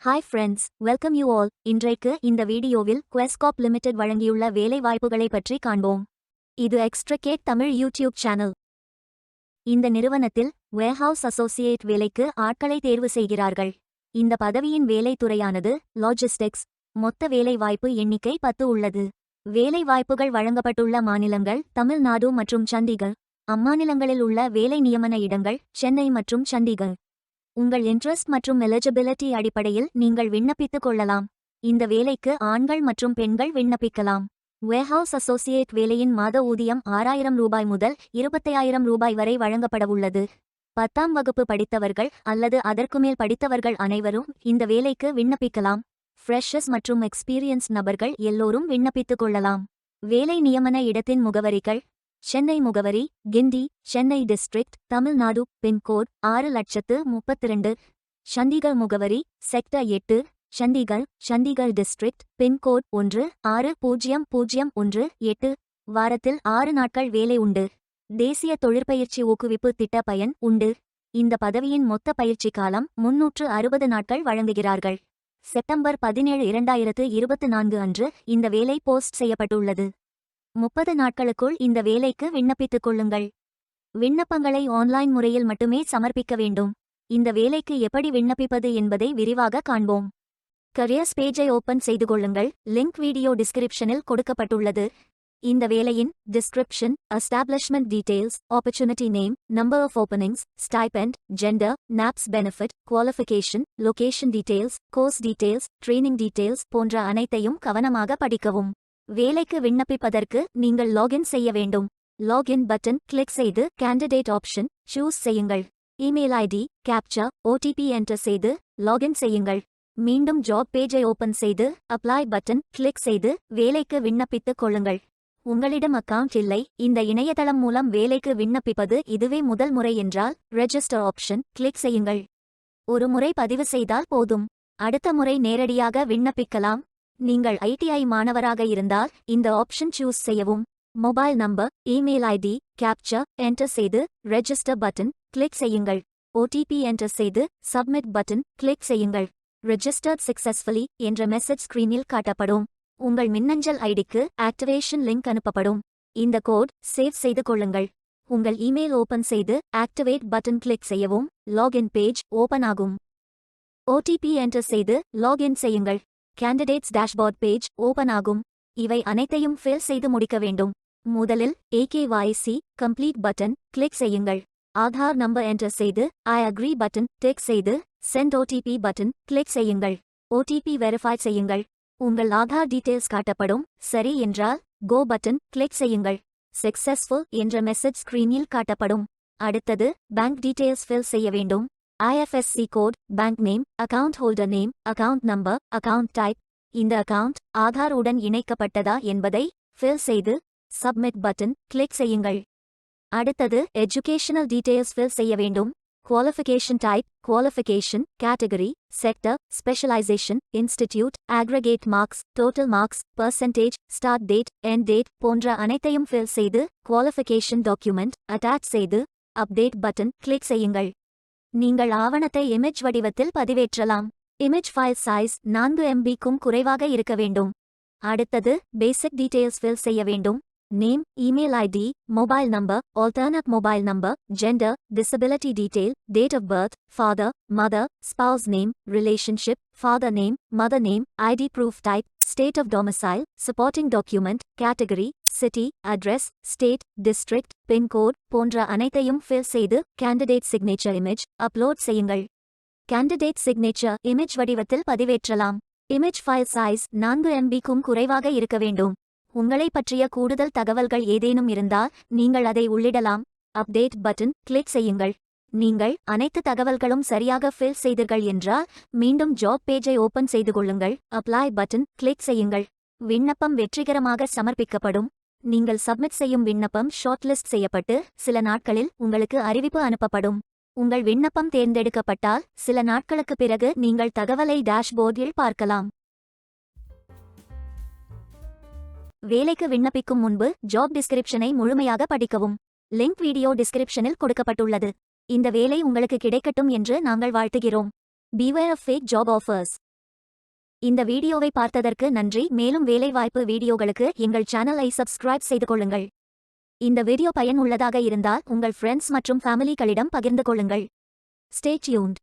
Hi friends, welcome you all. இன்றைக்கு இந்த வீடியோவில் குவெஸ்காப் லிமிடெட் வழங்கியுள்ள வேலை வாய்ப்புகளை பற்றி காண்போம். இது எக்ஸ்ட்ரகேட் தமிழ் யூடியூப் சேனல். இந்த நிறுவனத்தில் வேர்ஹவுஸ் அசோசியேட் வேலைக்கு ஆட்களை தேர்வு செய்கிறார்கள். இந்த பதவியின் வேலை துறையானது லாஜிஸ்டிக்ஸ். மொத்த வேலை வாய்ப்பு எண்ணிக்கை 10 உள்ளது. வேலை வாய்ப்புகள் வழங்கப்பட்டுள்ள மாநிலங்கள் தமிழ்நாடு மற்றும் சண்டிகர். அம்மாநிலங்களில் உள்ள வேலை நியமன இடங்கள் சென்னை மற்றும் சண்டிகர். உங்கள் இன்ட்ரெஸ்ட் மற்றும் எலிஜிபிலிட்டி அடிப்படையில் நீங்கள் விண்ணப்பித்துக் கொள்ளலாம். இந்த வேலைக்கு ஆண்கள் மற்றும் பெண்கள் விண்ணப்பிக்கலாம். வேர்ஹவுஸ் அசோசியேட் வேலையின் மாத ஊதியம் 6,000 ரூபாய் முதல் 25,000 ரூபாய் வரை வழங்கப்படவுள்ளது. 10ஆம் வகுப்பு படித்தவர்கள் அல்லது அதற்கு மேல் படித்தவர்கள் அனைவரும் இந்த வேலைக்கு விண்ணப்பிக்கலாம். ஃப்ரெஷர்ஸ் மற்றும் எக்ஸ்பீரியன்ஸ் நபர்கள் எல்லோரும் விண்ணப்பித்துக் கொள்ளலாம். வேலை நியமன இடத்தின் முகவரிகள்: சென்னை முகவரி கிண்டி, சென்னை டிஸ்ட்ரிக்ட், தமிழ்நாடு. பின்கோட் 6,32,00. சண்டிகர் முகவரி sector 8, Chandigarh, Chandigarh district. Pin code 1,60,018. வாரத்தில் 6 நாட்கள் வேலை உண்டு. தேசிய தொழிற்பயிற்சி ஊக்குவிப்பு திட்ட பயன் உண்டு. இந்த பதவியின் மொத்த பயிற்சி காலம் 360 நாட்கள் வழங்குகிறார்கள். செப்டம்பர் 17, 2024 அன்று இந்த வேலை போஸ்ட் செய்யப்பட்டுள்ளது. 30 நாட்களுக்குள் இந்த வேலைக்கு விண்ணப்பித்துக் கொள்ளுங்கள். விண்ணப்பங்களை ஆன்லைன் முறையில் மட்டுமே சமர்ப்பிக்க வேண்டும். இந்த வேலைக்கு எப்படி விண்ணப்பிப்பது என்பதை விரிவாக காண்போம். கரியர்ஸ் பேஜை ஓபன் செய்து கொள்ளுங்கள். லிங்க் வீடியோ டிஸ்கிரிப்ஷனில் கொடுக்கப்பட்டுள்ளது. இந்த வேலையின் description: establishment details, opportunity name, number of openings, stipend, gender, NAPS benefit, qualification, location details, course details, training details போன்ற அனைத்தையும் கவனமாக படிக்கவும். வேலைக்கு விண்ணப்பிப்பதற்கு நீங்கள் லாகின் செய்ய வேண்டும். லாகின் பட்டன் கிளிக் செய்து கேண்டிடேட் ஆப்ஷன் சூஸ் செய்யுங்கள். Email ID, captcha, OTP enter செய்து லாகின் செய்யுங்கள். மீண்டும் ஜாப் பேஜை ஓபன் செய்து அப்ளை பட்டன் கிளிக் செய்து வேலைக்கு விண்ணப்பித்துக் கொள்ளுங்கள். உங்களிடம் அக்கவுண்ட் இல்லை, இந்த இணையதளம் மூலம் வேலைக்கு விண்ணப்பிப்பது இதுவே முதல் முறை என்றால் ரெஜிஸ்டர் ஆப்ஷன் கிளிக் செய்யுங்கள். ஒரு முறை பதிவு செய்தால் போதும். அடுத்த முறை நேரடியாக விண்ணப்பிக்கலாம். நீங்கள் ஐடிஐ மாணவராக இருந்தால் இந்த ஆப்ஷன் சூஸ் செய்யவும். Mobile number, email ID, captcha enter செய்து ரெஜிஸ்டர் பட்டன் கிளிக் செய்யுங்கள். ஓடிபி என்டர் செய்து சப்மிட் பட்டன் கிளிக் செய்யுங்கள். ரெஜிஸ்டர்ட் சக்சஸ்ஃபுல்லி என்ற மெசேஜ் ஸ்கிரீனில் காட்டப்படும். உங்கள் மின்னஞ்சல் ஐடிக்கு ஆக்டிவேஷன் லிங்க் அனுப்பப்படும். இந்த கோட் சேவ் செய்து கொள்ளுங்கள். உங்கள் இமெயில் ஓபன் செய்து ஆக்டிவேட் பட்டன் கிளிக் செய்யவும். லாகின் பேஜ் ஓபன் ஆகும். ஓடிபி என்டர் செய்து லாகின் செய்யுங்கள். கேண்டிடேட்ஸ் டேஷ்போர்ட் பேஜ் ஓபன் ஆகும். இவை அனைத்தையும் ஃபில் செய்து முடிக்க வேண்டும். முதலில் AKYC கம்ப்ளீட் பட்டன் கிளிக் செய்யுங்கள். ஆதார் நம்பர் என்டர் செய்து ஐ அக்ரி பட்டன் டிக் செய்து சென்ட் OTP பட்டன் கிளிக் செய்யுங்கள். OTP வெரிஃபை செய்யுங்கள். உங்கள் ஆதார் டீடைல்ஸ் காட்டப்படும். சரி என்றால் கோ பட்டன் கிளிக் செய்யுங்கள். சக்சஸ்ஃபுல் என்ற மெசேஜ் ஸ்கிரீனில் காட்டப்படும். அடுத்தது பேங்க் டீடைல்ஸ் ஃபில் செய்ய வேண்டும். IFSC code, bank name, account holder name, account number, account type. இந்த அக்கவுண்ட் ஆதார் உடன் இணைக்கப்பட்டதா என்பதை ஃபில் செய்து சப்மிட் பட்டன் கிளிக் செய்யுங்கள். அடுத்தது எஜுகேஷனல் டீடைல்ஸ் ஃபில் செய்ய வேண்டும். Qualification type, qualification, category, sector, specialisation, institute, aggregate marks, total marks, percentage, start date, end date போன்ற அனைத்தையும் ஃபில் செய்து குவாலிஃபிகேஷன் டாக்குமெண்ட் அட்டாச் செய்து அப்டேட் பட்டன் கிளிக் செய்யுங்கள். நீங்கள் ஆவணத்தை இமேஜ் வடிவத்தில் பதிவேற்றலாம். இமேஜ் ஃபைல் சைஸ் 4 MB-க்கும் குறைவாக இருக்க வேண்டும். அடுத்தது பேசிக் டீடைல்ஸ் ஃபில் செய்ய வேண்டும். Name, email ID, mobile number, alternate mobile number, gender, disability detail, date of birth, father, mother, spouse name, relationship, father name, mother name, ID proof type, state of domicile, supporting document, category, city, address, state, district, pin code போன்ற அனைத்தையும் fill செய்து candidate signature image upload செய்யுங்கள். Candidate signature image வடிவத்தில் பதிவேற்றலாம். Image file size 4 MB-க்கும் குறைவாக இருக்க வேண்டும். உங்களை பற்றிய கூடுதல் தகவல்கள் ஏதேனும் இருந்தால் நீங்கள் அதை உள்ளிடலாம். அப்டேட் பட்டன் கிளிக் செய்யுங்கள். நீங்கள் அனைத்து தகவல்களும் சரியாக ஃபில் செய்தீர்கள் என்றால் மீண்டும் ஜாப் பேஜை ஓபன் செய்து கொள்ளுங்கள். அப்ளை பட்டன் கிளிக் செய்யுங்கள். விண்ணப்பம் வெற்றிகரமாக சமர்ப்பிக்கப்படும். நீங்கள் சப்மிட் செய்யும் விண்ணப்பம் ஷார்ட்லிஸ்ட் செய்யப்பட்டு சில நாட்களில் உங்களுக்கு அறிவிப்பு அனுப்பப்படும். உங்கள் விண்ணப்பம் தேர்ந்தெடுக்கப்பட்டால் சில நாட்களுக்கு பிறகு நீங்கள் தகவலை டேஷ்போர்டில் பார்க்கலாம். வேலைக்கு விண்ணப்பிக்கும் முன்பு ஜாப் டிஸ்கிரிப்ஷனை முழுமையாக படிக்கவும். லிங்க் வீடியோ டிஸ்கிரிப்ஷனில் கொடுக்கப்பட்டுள்ளது. இந்த வேலை உங்களுக்கு கிடைக்கட்டும் என்று நாங்கள் வாழ்த்துகிறோம். Beware of fake job offers. இந்த வீடியோவை பார்த்ததற்கு நன்றி. மேலும் வேலைவாய்ப்பு வீடியோகளுக்கு எங்கள் சேனலை சப்ஸ்கிரைப் செய்து கொள்ளுங்கள். இந்த வீடியோ பயனுள்ளதாக இருந்தால் உங்கள் ஃப்ரெண்ட்ஸ் மற்றும் ஃபேமிலிகளிடம் பகிர்ந்து கொள்ளுங்கள். Stay tuned.